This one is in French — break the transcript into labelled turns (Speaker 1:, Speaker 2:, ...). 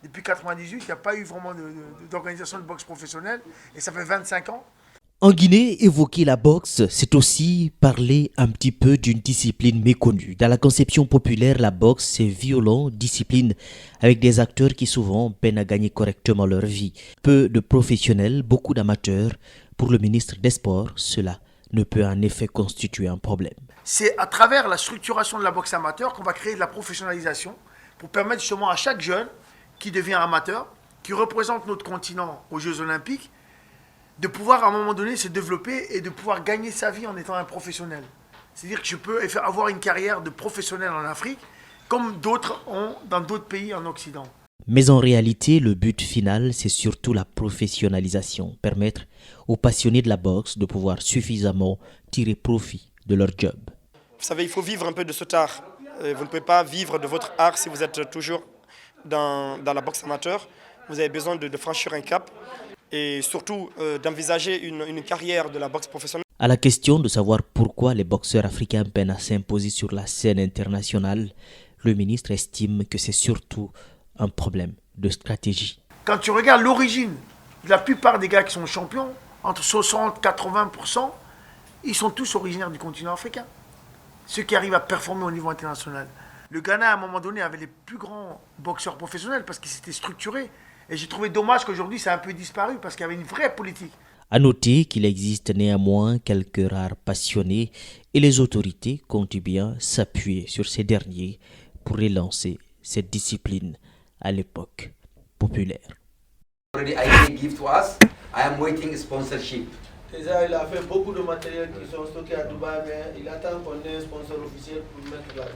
Speaker 1: Depuis 1998, il n'y a pas eu vraiment d'organisation de boxe professionnelle et ça fait 25 ans.
Speaker 2: En Guinée, évoquer la boxe, c'est aussi parler un petit peu d'une discipline méconnue. Dans la conception populaire, la boxe, c'est violent, discipline avec des acteurs qui souvent peinent à gagner correctement leur vie. Peu de professionnels, beaucoup d'amateurs. Pour le ministre des Sports, cela ne peut en effet constituer un problème.
Speaker 1: C'est à travers la structuration de la boxe amateur qu'on va créer de la professionnalisation pour permettre justement à chaque jeune qui devient amateur, qui représente notre continent aux Jeux Olympiques, de pouvoir à un moment donné se développer et de pouvoir gagner sa vie en étant un professionnel. C'est-à-dire que je peux avoir une carrière de professionnel en Afrique, comme d'autres ont dans d'autres pays en Occident.
Speaker 2: Mais en réalité, le but final, c'est surtout la professionnalisation, permettre aux passionnés de la boxe de pouvoir suffisamment tirer profit de leur job.
Speaker 3: Vous savez, il faut vivre un peu de cet art. Vous ne pouvez pas vivre de votre art si vous êtes toujours dans la boxe amateur. Vous avez besoin de franchir un cap et surtout d'envisager une carrière de la boxe professionnelle.
Speaker 2: À la question de savoir pourquoi les boxeurs africains peinent à s'imposer sur la scène internationale, le ministre estime que c'est surtout un problème de stratégie.
Speaker 1: Quand tu regardes l'origine de la plupart des gars qui sont champions, entre 60 et 80%, ils sont tous originaires du continent africain. Ceux qui arrivent à performer au niveau international. Le Ghana, à un moment donné, avait les plus grands boxeurs professionnels parce qu'ils s'étaient structurés. Et j'ai trouvé dommage qu'aujourd'hui, ça a un peu disparu parce qu'il y avait une vraie politique.
Speaker 2: À noter qu'il existe néanmoins quelques rares passionnés et les autorités comptent bien s'appuyer sur ces derniers pour relancer cette discipline à l'époque populaire.
Speaker 4: Already I give to us. I am waiting sponsorship.
Speaker 5: Déjà, il a fait beaucoup de matériel qui sont stockés à Dubaï, mais il attend qu'on ait un sponsor officiel pour mettre là.